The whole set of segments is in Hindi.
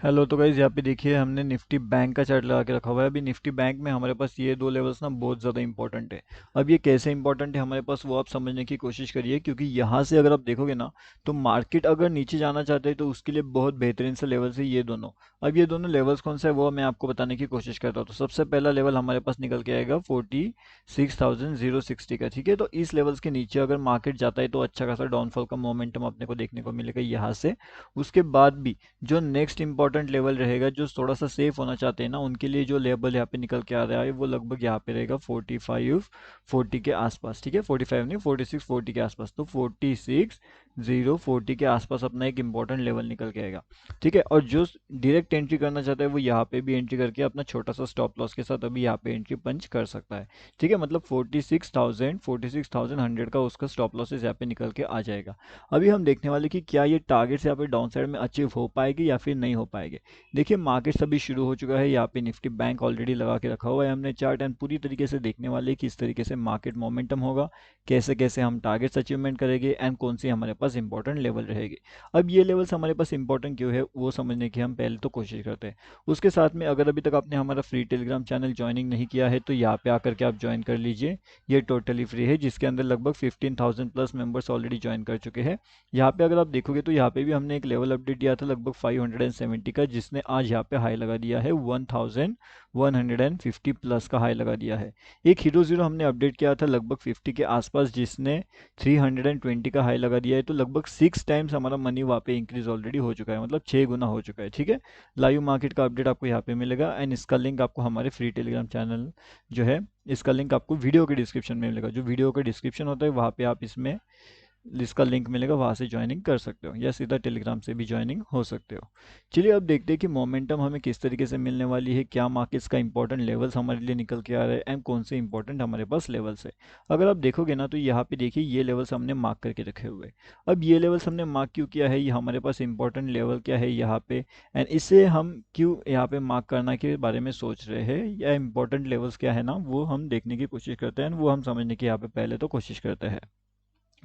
हेलो। तो गाइज यहाँ पे देखिए हमने निफ्टी बैंक का चार्ट लगा के रखा हुआ है। अभी निफ्टी बैंक में हमारे पास ये दो लेवल्स ना बहुत ज़्यादा इंपॉर्टेंट है। अब ये कैसे इंपॉर्टेंट है हमारे पास वो आप समझने की कोशिश करिए, क्योंकि यहाँ से अगर आप देखोगे ना तो मार्केट अगर नीचे जाना चाहते हैं तो उसके लिए बहुत बेहतरीन से लेवल्स है ये दोनों। अब ये दोनों लेवल्स कौन सा है वो मैं आपको बताने की कोशिश करता हूँ। तो सबसे पहला लेवल हमारे पास निकल के आएगा 46,060 का। ठीक है, तो इस लेवल्स के नीचे अगर मार्केट जाता है तो अच्छा खासा डाउनफॉल का मोमेंटम अपने को देखने को मिलेगा यहाँ से। उसके बाद भी जो नेक्स्ट इंपॉर्टेंट लेवल रहेगा, जो थोड़ा सा सेफ होना चाहते हैं ना उनके लिए जो लेवल यहाँ पे निकल के आ रहा है वो लगभग यहाँ पे रहेगा 4540 के आसपास। ठीक है, 45 नहीं, 4640 के आसपास। तो 46,040 के आसपास अपना एक इंपॉर्टेंट लेवल निकल के आएगा। ठीक है, और जो डायरेक्ट एंट्री करना चाहता है वो यहाँ पे भी एंट्री करके अपना छोटा सा स्टॉप लॉस के साथ अभी यहाँ पे एंट्री पंच कर सकता है। ठीक है, मतलब 46,100 का उसका स्टॉप लॉसेस यहाँ पे निकल के आ जाएगा। अभी हम देखने वाले कि क्या ये टारगेट्स यहाँ पे डाउन साइड में अचीव हो पाएगी या फिर नहीं हो पाएंगे। देखिए मार्केट अभी शुरू हो चुका है, यहाँ पे निफ्टी बैंक ऑलरेडी लगा के रखा हुआ है हमने चार्ट, एंड पूरी तरीके से देखने वाले कि किस तरीके से मार्केट मोमेंटम होगा, कैसे कैसे हम टारगेट्स अचीवमेंट करेंगे एंड कौन सी हमारे पास इंपॉर्टेंट लेवल रहेगी। अब ये लेवल्स हमारे पास इंपॉर्टेंट क्यों है वो समझने की हम पहले तो कोशिश करते हैं। उसके साथ में अगर अभी तक आपने हमारा फ्री टेलीग्राम चैनल ज्वाइनिंग नहीं किया है तो यहाँ पे आकर के आप ज्वाइन कर लीजिए। ये टोटली फ्री है, जिसके अंदर लगभग 15,000 प्लस मेंबर्स ऑलरेडी ज्वाइन कर चुके हैं। यहाँ पे अगर आप देखोगे तो यहाँ पे भी हमने एक लेवल अपडेट दिया था लगभग 570 का, जिसने आज यहाँ पे हाई लगा दिया है 1150 प्लस का हाई लगा दिया है। एक हीरो जीरो हमने अपडेट किया था लगभग 50 के आसपास, जिसने 320 का हाई लगा दिया है। तो लगभग 6 टाइम्स हमारा मनी वहाँ पे इंक्रीज ऑलरेडी हो चुका है, मतलब 6 गुना हो चुका है। ठीक है, लाइव मार्केट का अपडेट आपको यहाँ पे मिलेगा, एंड इसका लिंक आपको हमारे फ्री टेलीग्राम चैनल जो है इसका लिंक आपको वीडियो के डिस्क्रिप्शन में मिलेगा। जो वीडियो का डिस्क्रिप्शन होता है वहाँ पे आप इसमें इसका लिंक मिलेगा, वहाँ से ज्वाइनिंग कर सकते हो या सीधा टेलीग्राम से भी ज्वाइनिंग हो सकते हो। चलिए अब देखते हैं कि मोमेंटम हमें किस तरीके से मिलने वाली है, क्या मार्केट्स का इंपॉर्टेंट लेवल्स हमारे लिए निकल के आ रहे हैं एंड कौन से इंपॉर्टेंट हमारे पास लेवल्स है। अगर आप देखोगे ना तो यहाँ पे देखिए ये लेवल्स हमने मार्क करके रखे हुए हैं। अब ये लेवल्स हमने मार्क क्यों किया है, ये हमारे पास इंपॉर्टेंट लेवल क्या है यहाँ पे, एंड इसे हम क्यों यहाँ पे मार्क करना के बारे में सोच रहे हैं, या इंपॉर्टेंट लेवल्स क्या है ना वो हम देखने की कोशिश करते हैं, वो हम समझने की यहाँ पे पहले तो कोशिश करते हैं।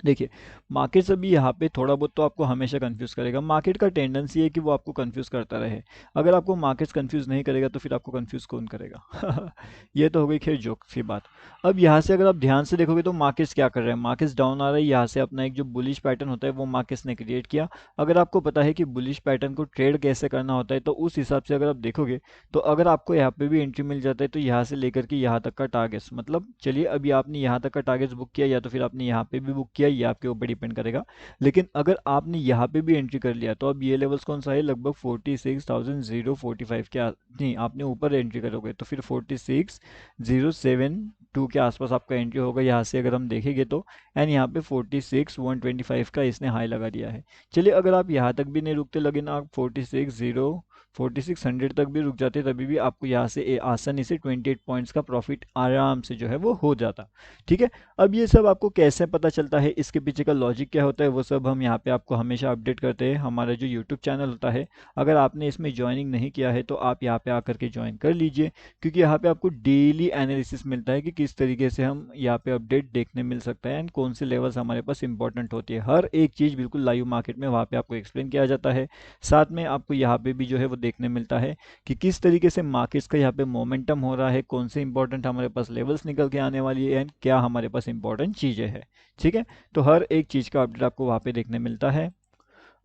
देखिए मार्केट्स अभी यहाँ पे थोड़ा बहुत तो आपको हमेशा कंफ्यूज करेगा। मार्केट का टेंडेंसी है कि वो आपको कंफ्यूज करता रहे। अगर आपको मार्केट्स कंफ्यूज नहीं करेगा तो फिर आपको कंफ्यूज कौन करेगा। ये तो हो गई खैर जोक सी बात। अब यहाँ से अगर आप ध्यान से देखोगे तो मार्केट्स क्या कर रहे हैं, मार्केट्स डाउन आ रहे हैं। यहाँ से अपना एक जो बुलिश पैटर्न होता है वो मार्केट्स ने क्रिएट किया। अगर आपको पता है कि बुलिश पैटर्न को ट्रेड कैसे करना होता है तो उस हिसाब से अगर आप देखोगे तो अगर आपको यहाँ पे भी एंट्री मिल जाता है तो यहाँ से लेकर के यहाँ तक का टारगेट्स, मतलब चलिए अभी आपने यहाँ तक का टारगेट्स बुक किया या तो फिर आपने यहाँ पे भी बुक किया, ये आपके ऊपर डिपेंड करेगा। लेकिन अगर आपने यहाँ पे भी एंट्री कर लिया तो अब ये लेवल्स कौन सा है, लगभग 46,045 के नहीं, आपने ऊपर एंट्री करोगे तो फिर 46,072 के आसपास आपका एंट्री होगा यहाँ से अगर हम देखेंगे तो। एंड यहाँ पे 46,125 का इसने हाई लगा दिया है। चलिए अगर आप यहाँ तक भी नहीं रुकते, लेकिन आप 4600 तक भी रुक जाते तभी भी आपको यहाँ से आसानी से 28 पॉइंट्स का प्रॉफिट आराम से जो है वो हो जाता। ठीक है, अब ये सब आपको कैसे पता चलता है, इसके पीछे का लॉजिक क्या होता है, वो सब हम यहाँ पे आपको हमेशा अपडेट करते हैं। हमारा जो यूट्यूब चैनल होता है, अगर आपने इसमें ज्वाइनिंग नहीं किया है तो आप यहाँ पे आकर के ज्वाइन कर लीजिए, क्योंकि यहाँ पे आपको डेली एनालिसिस मिलता है कि किस तरीके से हम यहाँ पे अपडेट देखने मिल सकता है एंड कौन से लेवल्स हमारे पास इंपॉर्टेंट होती है। हर एक चीज़ बिल्कुल लाइव मार्केट में वहाँ पे आपको एक्सप्लेन किया जाता है। साथ में आपको यहाँ पे भी जो है वो देखने मिलता है कि किस तरीके से मार्केट्स का यहाँ पे मोमेंटम हो रहा है, कौन से इंपॉर्टेंट हमारे पास लेवल्स निकल के आने वाली है एंड क्या हमारे पास इंपॉर्टेंट चीज़ें हैं। ठीक है, तो हर एक चीज़ का अपडेट आपको वहाँ पे देखने मिलता है।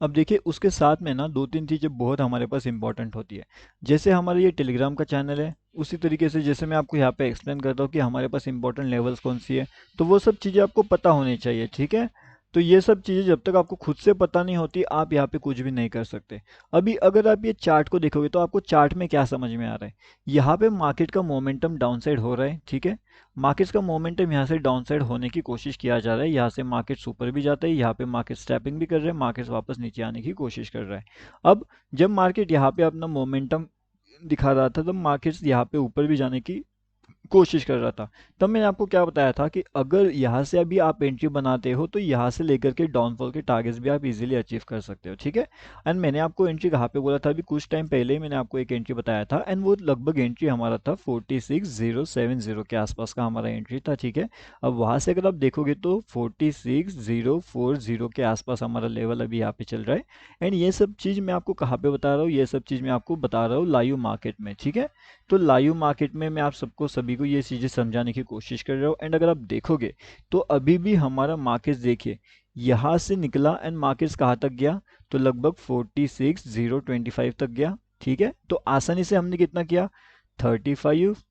अब देखिए उसके साथ में ना दो तीन चीज़ें बहुत हमारे पास इंपॉर्टेंट होती है। जैसे हमारा ये टेलीग्राम का चैनल है, उसी तरीके से जैसे मैं आपको यहाँ पे एक्सप्लेन करता हूँ कि हमारे पास इंपॉर्टेंट लेवल्स कौन सी है, तो वो सब चीज़ें आपको पता होनी चाहिए। ठीक है, तो ये सब चीज़ें जब तक आपको खुद से पता नहीं होती आप यहाँ पे कुछ भी नहीं कर सकते। अभी अगर आप ये चार्ट को देखोगे तो आपको चार्ट में क्या समझ में आ रहा है, यहाँ पे मार्केट का मोमेंटम डाउन साइड हो रहा है। ठीक है, मार्केट्स का मोमेंटम यहाँ से डाउन साइड होने की कोशिश किया जा रहा है, यहाँ से मार्केट ऊपर भी जाता है, यहाँ पे मार्केट स्टेपिंग भी कर रहे हैं, मार्केट वापस नीचे आने की कोशिश कर रहा है। अब जब मार्केट यहाँ पे अपना मोमेंटम दिखा रहा था तब मार्केट्स यहाँ पे ऊपर भी जाने की कोशिश कर रहा था। तब मैंने आपको क्या बताया था कि अगर यहाँ से अभी आप एंट्री बनाते हो तो यहाँ से लेकर के डाउनफॉल के टारगेट्स भी आप इजीली अचीव कर सकते हो, ठीक है। एंड मैंने आपको एंट्री कहाँ पे बोला था, अभी कुछ टाइम पहले ही मैंने आपको एक एंट्री बताया था, एंड वो लगभग एंट्री हमारा था 46070 के आसपास का हमारा एंट्री था, ठीक है। अब वहाँ से अगर आप देखोगे तो 46040 के आसपास हमारा लेवल अभी यहाँ पे चल रहा है। एंड ये सब चीज़ मैं आपको कहाँ पे बता रहा हूँ, ये सब चीज़ मैं आपको बता रहा हूँ लाइव मार्केट में, ठीक है। तो लाइव मार्केट में मैं आप सबको सभी को ये चीज़ें समझाने की कोशिश कर रहा हूँ। एंड अगर आप देखोगे तो अभी भी हमारा मार्केट देखिए यहाँ से निकला एंड मार्केट्स कहाँ तक गया, तो लगभग 46025 तक गया, ठीक है। तो आसानी से हमने कितना किया, 35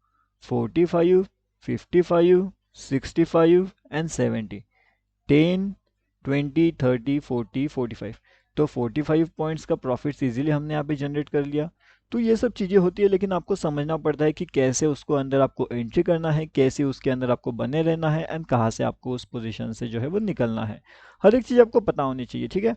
45 55 65 एंड 70, 10 20 30 40 45, तो 45 पॉइंट्स का प्रॉफिट इजीली हमने यहाँ पे जनरेट कर लिया। तो ये सब चीज़ें होती है, लेकिन आपको समझना पड़ता है कि कैसे उसको अंदर आपको एंट्री करना है, कैसे उसके अंदर आपको बने रहना है, एंड कहाँ से आपको उस पोजीशन से जो है वो निकलना है। हर एक चीज़ आपको पता होनी चाहिए, ठीक है।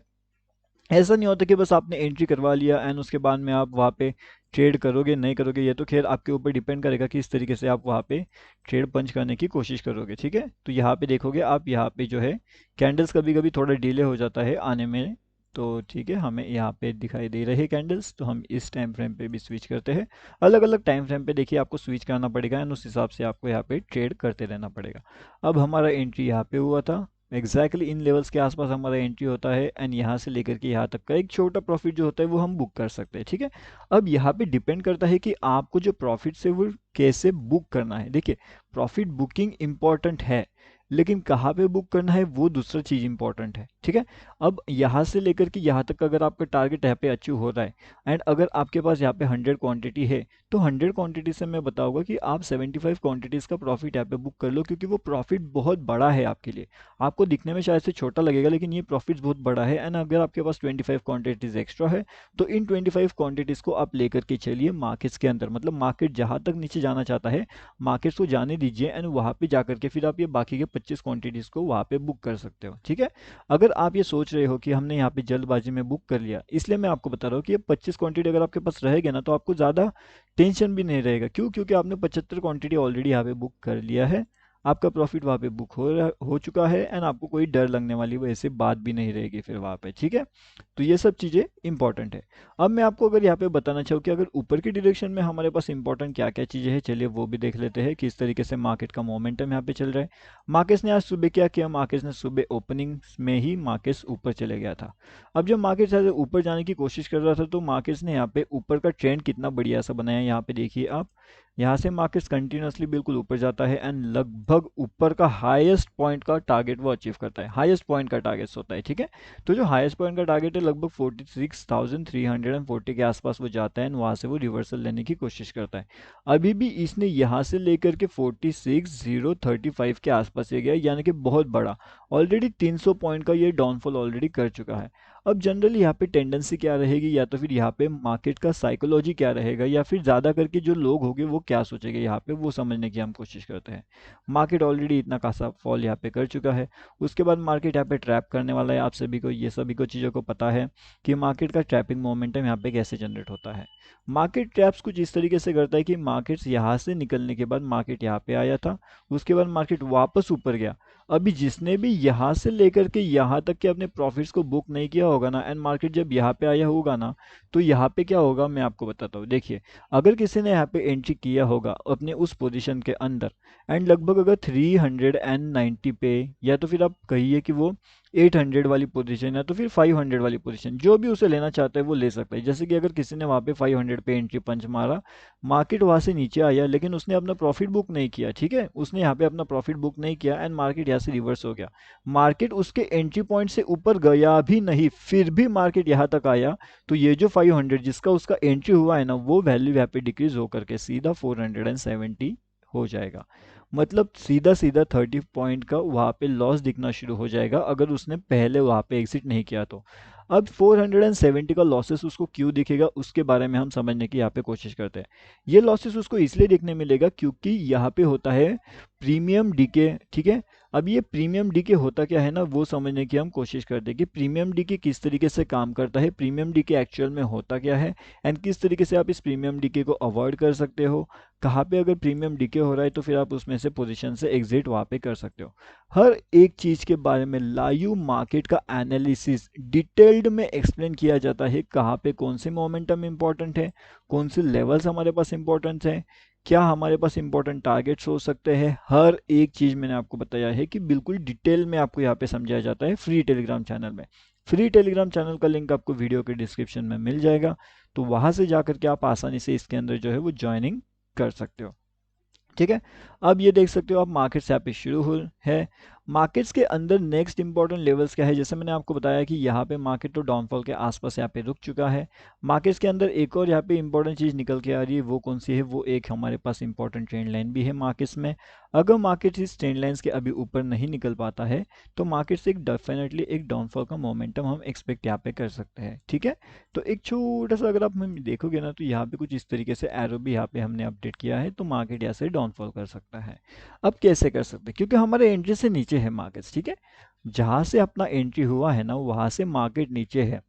ऐसा नहीं होता कि बस आपने एंट्री करवा लिया एंड उसके बाद में आप वहाँ पे ट्रेड करोगे नहीं करोगे, ये तो खैर आपके ऊपर डिपेंड करेगा कि इस तरीके से आप वहाँ पे ट्रेड पंच करने की कोशिश करोगे, ठीक है। तो यहाँ पे देखोगे आप, यहाँ पे जो है कैंडल्स कभी कभी थोड़ा डिले हो जाता है आने में, तो ठीक है, हमें यहाँ पे दिखाई दे रहे हैं कैंडल्स, तो हम इस टाइम फ्रेम पे भी स्विच करते हैं। अलग अलग टाइम फ्रेम पे देखिए आपको स्विच करना पड़ेगा एंड उस हिसाब से आपको यहाँ पे ट्रेड करते रहना पड़ेगा। अब हमारा एंट्री यहाँ पे हुआ था, एग्जैक्टली इन लेवल्स के आसपास हमारा एंट्री होता है, एंड यहाँ से लेकर के यहाँ तक का एक छोटा प्रॉफिट जो होता है वो हम बुक कर सकते हैं, ठीक है। अब यहाँ पे डिपेंड करता है कि आपको जो प्रॉफिट से वो कैसे बुक करना है। देखिए प्रॉफिट बुकिंग इंपॉर्टेंट है, लेकिन कहाँ पे बुक करना है वो दूसरा चीज़ इंपॉर्टेंट है, ठीक है। अब यहाँ से लेकर के यहाँ तक अगर आपका टारगेट यहाँ पे अचीव हो रहा है एंड अगर आपके पास यहाँ पे 100 क्वांटिटी है, तो 100 क्वांटिटी से मैं बताऊंगा कि आप 75 क्वांटिटीज़ का प्रॉफिट यहाँ पे बुक कर लो, क्योंकि वो प्रॉफिट बहुत बड़ा है आपके लिए। आपको दिखने में शायद से छोटा लगेगा, लेकिन ये प्रॉफिट बहुत बड़ा है। एंड अगर आपके पास 25 क्वांटिटीज़ एक्स्ट्रा है, तो इन 25 क्वांटिटीज़ को आप लेकर के चलिए मार्केट्स के अंदर, मतलब मार्केट जहाँ तक नीचे जाना चाहता है मार्केट्स को जाने दीजिए, एंड वहाँ पे जाकर के फिर आप ये बाकी के 25 क्वांटिटीज़ को वहाँ पे बुक कर सकते हो, ठीक है। अगर आप ये सोच रहे हो कि हमने यहाँ पे जल्दबाजी में बुक कर लिया, इसलिए मैं आपको बता रहा हूँ कि ये 25 क्वांटिटी अगर आपके पास रहेगा ना, तो आपको ज़्यादा टेंशन भी नहीं रहेगा। क्यों? क्योंकि आपने 75 क्वांटिटी ऑलरेडी यहाँ पे बुक कर लिया है, आपका प्रॉफिट वहाँ पे बुक हो चुका है, एंड आपको कोई डर लगने वाली वैसे बात भी नहीं रहेगी फिर वहाँ पे, ठीक है। तो ये सब चीज़ें इंपॉर्टेंट है। अब मैं आपको अगर यहाँ पे बताना चाहूँ कि अगर ऊपर की डायरेक्शन में हमारे पास इंपॉर्टेंट क्या क्या चीज़ें हैं, चलिए वो भी देख लेते हैं किस तरीके से मार्केट का मोमेंटम यहाँ पे चल रहा है। मार्केट्स ने आज सुबह क्या किया, मार्केट्स ने सुबह ओपनिंग में ही मार्केट्स ऊपर चले गया था। अब जब मार्केट ऊपर जाने की कोशिश कर रहा था, तो मार्केट्स ने यहाँ पे ऊपर का ट्रेंड कितना बढ़िया सा बनाया, यहाँ पे देखिए आप, यहाँ से मार्केट्स कंटिन्यूसली बिल्कुल ऊपर जाता है एंड लगभग ऊपर का हाईएस्ट पॉइंट का टारगेट वो अचीव करता है, हाईएस्ट पॉइंट का टारगेट होता है, ठीक है। तो जो हाईएस्ट पॉइंट का टारगेट है लगभग 46,340 के आसपास वो जाता है, वहाँ से वो रिवर्सल लेने की कोशिश करता है। अभी भी इसने यहाँ से लेकर के 46,035 के आसपास ये गया, यानी कि बहुत बड़ा ऑलरेडी 300 पॉइंट का ये डाउनफॉल ऑलरेडी कर चुका है। अब जनरली यहाँ पे टेंडेंसी क्या रहेगी, या तो फिर यहाँ पे मार्केट का साइकोलॉजी क्या रहेगा, या फिर ज़्यादा करके जो लोग होंगे वो क्या सोचेंगे यहाँ पे, वो समझने की हम कोशिश करते हैं। मार्केट ऑलरेडी इतना खासा फॉल यहाँ पे कर चुका है, उसके बाद मार्केट यहाँ पे ट्रैप करने वाला है। आप सभी को ये सभी को चीज़ों को पता है कि मार्केट का ट्रैपिंग मोमेंटम यहाँ पे कैसे जनरेट होता है। मार्केट ट्रैप्स कुछ इस तरीके से करता है कि मार्केट्स यहाँ से निकलने के बाद मार्केट यहाँ पे आया था, उसके बाद मार्केट वापस ऊपर गया। अभी जिसने भी यहाँ से लेकर के यहाँ तक के अपने प्रॉफिट्स को बुक नहीं किया होगा ना, एंड मार्केट जब यहाँ पे आया होगा ना, तो यहाँ पे क्या होगा मैं आपको बताता हूँ। देखिए अगर किसी ने यहाँ पे एंट्री किया होगा अपने उस पोजीशन के अंदर, एंड लगभग अगर 390 पे, या तो फिर आप कहिए कि वो 800 वाली पोजीशन, या तो फिर 500 वाली पोजीशन, जो भी उसे लेना चाहता है वो ले सकता है। जैसे कि अगर किसी ने वहाँ पे 500 पे एंट्री पंच मारा, मार्केट वहाँ से नीचे आया, लेकिन उसने अपना प्रॉफिट बुक नहीं किया, ठीक है, उसने यहाँ पे अपना प्रॉफिट बुक नहीं किया एंड मार्केट यहाँ से रिवर्स हो गया, मार्केट उसके एंट्री पॉइंट से ऊपर गया भी नहीं, फिर भी मार्केट यहाँ तक आया, तो ये जो 500 जिसका उसका एंट्री हुआ है ना, वो वैल्यू यहाँ पे डिक्रीज होकर के सीधा 470 हो जाएगा। मतलब सीधा सीधा 30 पॉइंट का वहाँ पे लॉस दिखना शुरू हो जाएगा अगर उसने पहले वहाँ पे एग्जिट नहीं किया तो। अब 470 का लॉसेस उसको क्यों दिखेगा, उसके बारे में हम समझने की यहाँ पे कोशिश करते हैं। ये लॉसेस उसको इसलिए देखने मिलेगा क्योंकि यहाँ पे होता है प्रीमियम डीके, ठीक है। अब ये प्रीमियम डीके होता क्या है ना, वो समझने की हम कोशिश करते हैं कि प्रीमियम डीके किस तरीके से काम करता है, प्रीमियम डीके एक्चुअल में होता क्या है, एंड किस तरीके से आप इस प्रीमियम डीके को अवॉइड कर सकते हो, कहाँ पे अगर प्रीमियम डीके हो रहा है तो फिर आप उसमें से पोजीशन से एग्जिट वहाँ पे कर सकते हो। हर एक चीज़ के बारे में लाइव मार्केट का एनालिसिस डिटेल्ड में एक्सप्लेन किया जाता है, कहाँ पे कौन से मोमेंटम इंपॉर्टेंट है, कौन से लेवल्स हमारे पास इंपॉर्टेंट है, क्या हमारे पास इंपॉर्टेंट टारगेट्स हो सकते हैं। हर एक चीज़ मैंने आपको बताया है कि बिल्कुल डिटेल में आपको यहाँ पे समझाया जाता है फ्री टेलीग्राम चैनल में। फ्री टेलीग्राम चैनल का लिंक आपको वीडियो के डिस्क्रिप्शन में मिल जाएगा, तो वहाँ से जाकर के आप आसानी से इसके अंदर जो है वो ज्वाइनिंग कर सकते हो। ठीक है, अब ये देख सकते हो आप मार्केट्स यहाँ पे शुरू हो है। मार्केट्स के अंदर नेक्स्ट इंपॉर्टेंट लेवल्स क्या है, जैसे मैंने आपको बताया कि यहाँ पे मार्केट तो डाउनफॉल के आसपास यहाँ पे रुक चुका है। मार्केट्स के अंदर एक और यहाँ पे इंपॉर्टेंट चीज़ निकल के आ रही है, वो कौन सी है, वो एक हमारे पास इंपॉर्टेंट ट्रेंड लाइन भी है मार्केट्स में। अगर मार्केट इस ट्रेंड लाइन्स के अभी ऊपर नहीं निकल पाता है तो मार्केट से एक डेफिनेटली एक डाउनफॉल का मोमेंटम हम एक्सपेक्ट यहाँ पे कर सकते हैं। ठीक है, तो एक छोटा सा अगर आप हम देखोगे ना तो यहाँ पे कुछ इस तरीके से एरो भी यहाँ पे हमने अपडेट किया है, तो मार्केट यहाँ से डाउनफॉल कर सकता है। अब कैसे कर सकते हैं, क्योंकि हमारे एंट्री से नीचे है मार्केट्स। ठीक है, जहाँ से अपना एंट्री हुआ है ना वहाँ से मार्केट नीचे है।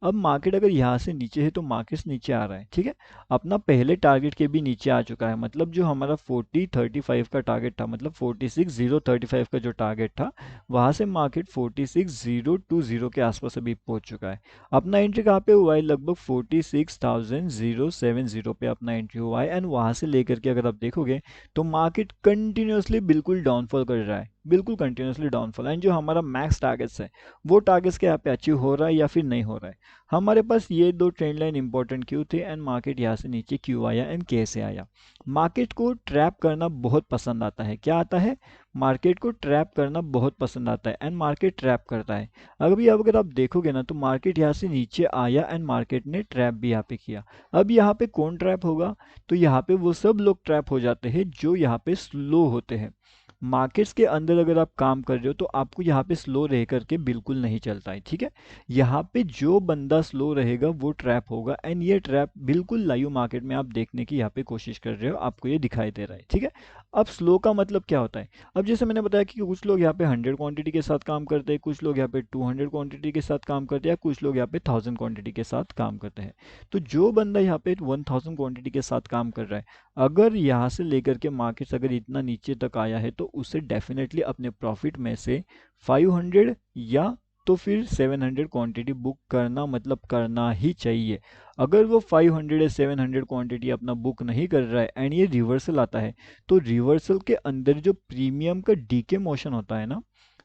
अब मार्केट अगर यहाँ से नीचे है तो मार्केट्स नीचे आ रहा है। ठीक है, अपना पहले टारगेट के भी नीचे आ चुका है, मतलब जो हमारा 4035 का टारगेट था, मतलब 46035 का जो टारगेट था, वहाँ से मार्केट 46020 के आसपास अभी पहुँच चुका है। अपना एंट्री कहाँ पे हुआ है, लगभग 46070 पे अपना एंट्री हुआ है, एंड वहाँ से लेकर के अगर आप देखोगे तो मार्केट कंटिन्यूसली बिल्कुल डाउनफॉल कर रहा है, बिल्कुल कंटिन्यूसली डाउनफॉल। एंड जो हमारा मैक्स टारगेट्स है वो टारगेट्स के यहाँ पे अचीव हो रहा है या फिर नहीं हो रहा है। हमारे पास ये दो ट्रेंड लाइन इंपॉर्टेंट क्यों थे, एंड मार्केट यहाँ से नीचे क्यों आया एंड कैसे आया। मार्केट को ट्रैप करना बहुत पसंद आता है, क्या आता है, मार्केट को ट्रैप करना बहुत पसंद आता है, एंड मार्केट ट्रैप करता है। अगर आप देखोगे ना तो मार्केट यहाँ से नीचे आया एंड मार्केट ने ट्रैप भी यहाँ पे किया। अब यहाँ पे कौन ट्रैप होगा, तो यहाँ पे वो सब लोग ट्रैप हो जाते हैं जो यहाँ पे स्लो होते हैं। मार्केट्स के अंदर अगर आप काम कर रहे हो तो आपको यहाँ पे स्लो रह करके बिल्कुल नहीं चलता है। ठीक है, यहाँ पे जो बंदा स्लो रहेगा वो ट्रैप होगा, एंड ये ट्रैप बिल्कुल लाइव मार्केट में आप देखने की यहाँ पे कोशिश कर रहे हो, आपको ये दिखाई दे रहा है। ठीक है, अब स्लो का मतलब क्या होता है, अब जैसे मैंने बताया कि कुछ लोग यहाँ पे 100 क्वांटिटी के साथ काम करते हैं, कुछ लोग यहाँ पे 200 क्वांटिटी के साथ काम करते हैं, कुछ लोग यहाँ पे 1000 क्वांटिटी के साथ काम करते हैं। तो जो बंदा यहाँ पे 1000 क्वांटिटी के साथ काम कर रहा है, अगर यहाँ से लेकर के मार्केट्स अगर इतना नीचे तक आया है तो उसे डेफिनेटली अपने प्रॉफिट में से 500 या तो फिर 700 क्वांटिटी बुक करना, मतलब करना ही चाहिए। अगर वो 500 या 700 क्वांटिटी अपना बुक नहीं कर रहा है एंड ये रिवर्सल आता है, तो रिवर्सल के अंदर जो प्रीमियम का डीके मोशन होता है ना,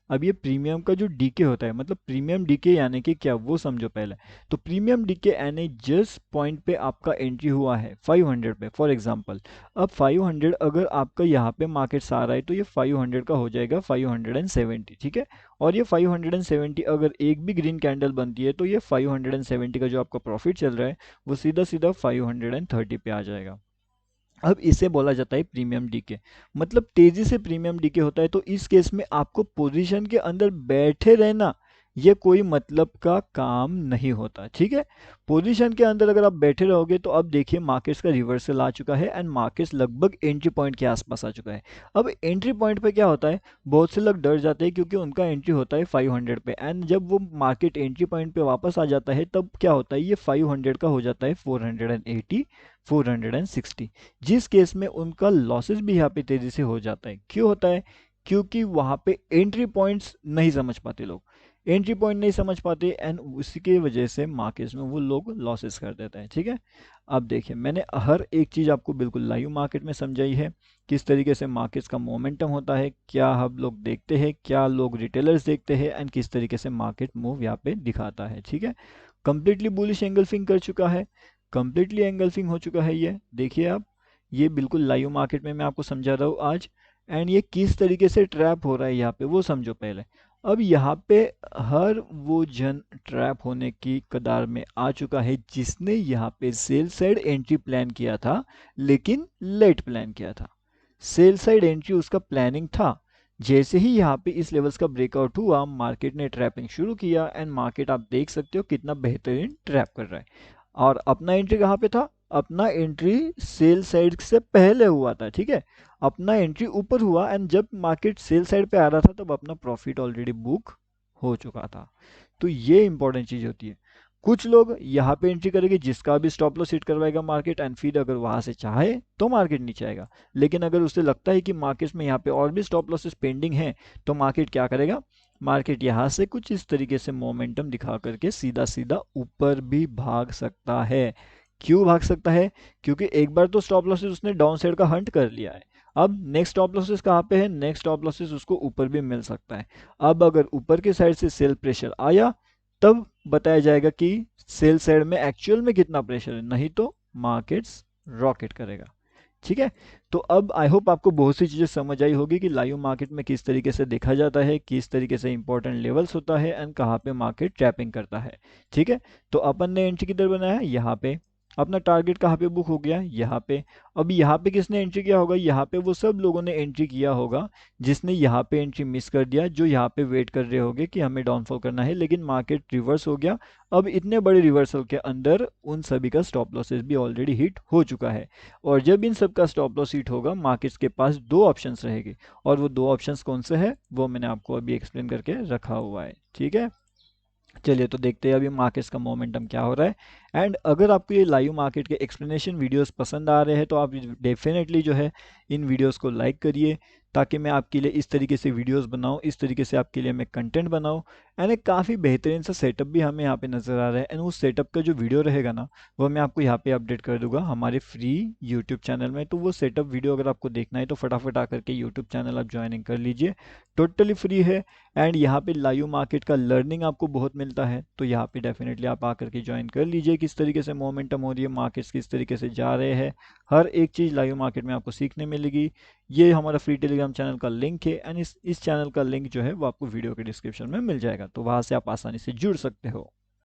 अब ये प्रीमियम का जो डीके होता है, मतलब प्रीमियम डीके यानी कि क्या, वो समझो पहले। तो प्रीमियम डीके यानी जिस पॉइंट पे आपका एंट्री हुआ है 500 पे फॉर एग्जांपल, अब 500 अगर आपका यहाँ पे मार्केट आ रहा है तो ये 500 का हो जाएगा 570। ठीक है, और ये 570 अगर एक भी ग्रीन कैंडल बनती है तो ये 570 का जो आपका प्रॉफिट चल रहा है वो सीधा सीधा 530 पे आ जाएगा। अब इसे बोला जाता है प्रीमियम डीके, मतलब तेजी से प्रीमियम डीके होता है। तो इस केस में आपको पोजीशन के अंदर बैठे रहना ये कोई मतलब का काम नहीं होता। ठीक है, पोजीशन के अंदर अगर आप बैठे रहोगे तो अब देखिए मार्केट्स का रिवर्सल आ चुका है एंड मार्केट्स लगभग एंट्री पॉइंट के आसपास आ चुका है। अब एंट्री पॉइंट पे क्या होता है, बहुत से लोग डर जाते हैं क्योंकि उनका एंट्री होता है 500 पे, एंड जब वो मार्केट एंट्री पॉइंट पे वापस आ जाता है तब क्या होता है, ये 500 का हो जाता है 480 460, जिस केस में उनका लॉसेस भी यहाँ पे तेजी से हो जाता है। क्यों होता है, क्योंकि वहाँ पे एंट्री पॉइंट्स नहीं समझ पाते लोग, एंट्री पॉइंट नहीं समझ पाते एंड उसी की वजह से मार्केट्स में वो लोग लॉसेस कर देते हैं। ठीक है, अब देखिए मैंने हर एक चीज़ आपको बिल्कुल लाइव मार्केट में समझाई है, किस तरीके से मार्केट्स का मोमेंटम होता है, क्या हम लोग देखते हैं, क्या लोग रिटेलर्स देखते हैं, एंड किस तरीके से मार्केट मूव यहाँ पे दिखाता है। ठीक है, कंप्लीटली बुलिश एंगल्फिंग कर चुका है, कंप्लीटली एंगल्फिंग हो चुका है। ये देखिए आप, ये बिल्कुल लाइव मार्केट में मैं आपको समझा रहा हूँ आज, एंड ये किस तरीके से ट्रैप हो रहा है यहाँ पे वो समझो पहले। अब यहाँ पे हर वो जन ट्रैप होने की कगार में आ चुका है जिसने यहाँ पे सेल साइड एंट्री प्लान किया था लेकिन लेट प्लान किया था। सेल साइड एंट्री उसका प्लानिंग था, जैसे ही यहाँ पे इस लेवल्स का ब्रेकआउट हुआ मार्केट ने ट्रैपिंग शुरू किया एंड मार्केट आप देख सकते हो कितना बेहतरीन ट्रैप कर रहा है। और अपना एंट्री कहाँ पे था, अपना एंट्री सेल साइड से पहले हुआ था, ठीक है। अपना एंट्री ऊपर हुआ एंड जब मार्केट सेल साइड पे आ रहा था तब अपना प्रॉफिट ऑलरेडी बुक हो चुका था। तो ये इंपॉर्टेंट चीज होती है। कुछ लोग यहाँ पे एंट्री करेंगे जिसका भी स्टॉप लॉस हिट करवाएगा मार्केट, एंड फिर अगर वहां से चाहे तो मार्केट नीचे आएगा। लेकिन अगर उसे लगता है कि मार्केट में यहाँ पे और भी स्टॉप लॉसेस पेंडिंग है तो मार्केट क्या करेगा, मार्केट यहाँ से कुछ इस तरीके से मोमेंटम दिखा करके सीधा सीधा ऊपर भी भाग सकता है। क्यों भाग सकता है? क्योंकि एक बार तो स्टॉप लॉसेस उसने डाउन साइड का हंट कर लिया है। अब नेक्स्ट स्टॉप लॉसेस कहाँ पे है? नेक्स्ट स्टॉप लॉसेस उसको ऊपर भी मिल सकता है। अब अगर ऊपर की साइड से सेल प्रेशर आया तब बताया जाएगा कि सेल साइड में एक्चुअल में कितना प्रेशर है, नहीं तो मार्केट्स रॉकेट करेगा। ठीक है। तो अब आई होप आपको बहुत सी चीज़ें समझ आई होगी कि लाइव मार्केट में किस तरीके से देखा जाता है, किस तरीके से इंपॉर्टेंट लेवल्स होता है एंड कहाँ पे मार्केट ट्रैपिंग करता है। ठीक है। तो अपन ने एंट्री किधर बनाया है? यहाँ पे। अपना टारगेट कहाँ पे बुक हो गया? यहाँ पे। अब यहाँ पे किसने एंट्री किया होगा? यहाँ पे वो सब लोगों ने एंट्री किया होगा जिसने यहाँ पे एंट्री मिस कर दिया, जो यहाँ पे वेट कर रहे होंगे कि हमें डाउनफॉल करना है, लेकिन मार्केट रिवर्स हो गया। अब इतने बड़े रिवर्सल के अंदर उन सभी का स्टॉप लॉसेस भी ऑलरेडी हिट हो चुका है। और जब इन सब का स्टॉप लॉस हिट होगा मार्केट्स के पास दो ऑप्शंस रहेंगे, और वो दो ऑप्शंस कौन से हैं वो मैंने आपको अभी एक्सप्लेन करके रखा हुआ है। ठीक है। चलिए तो देखते हैं अभी मार्केट्स का मोमेंटम क्या हो रहा है। एंड अगर आपको ये लाइव मार्केट के एक्सप्लेनेशन वीडियोस पसंद आ रहे हैं तो आप डेफिनेटली जो है इन वीडियोस को लाइक करिए, ताकि मैं आपके लिए इस तरीके से वीडियोस बनाऊं, इस तरीके से आपके लिए मैं कंटेंट बनाऊं। एंड एक काफ़ी बेहतरीन सा सेटअप भी हमें यहाँ पे नज़र आ रहा है, एंड उस सेटअप का जो वीडियो रहेगा ना वो मैं आपको यहाँ पे अपडेट कर दूंगा हमारे फ्री यूट्यूब चैनल में। तो वो सेटअप वीडियो अगर आपको देखना है तो फटाफट आकर के यूट्यूब चैनल आप ज्वाइनिंग कर लीजिए, टोटली फ्री है। एंड यहाँ पे लाइव मार्केट का लर्निंग आपको बहुत मिलता है, तो यहाँ पे डेफिनेटली आप आकर के ज्वाइन कर लीजिए। किस तरीके से मोमेंटम हो रही है, मार्केट्स किस तरीके से जा रहे हैं, हर एक चीज़ लाइव मार्केट में आपको सीखने मिलेगी। ये हमारा फ्री टेलीग्राम चैनल का लिंक है, एंड इस चैनल का लिंक जो है वो आपको वीडियो के डिस्क्रिप्शन में मिल जाएगा, तो वहाँ से आप आसानी से जुड़ सकते हो।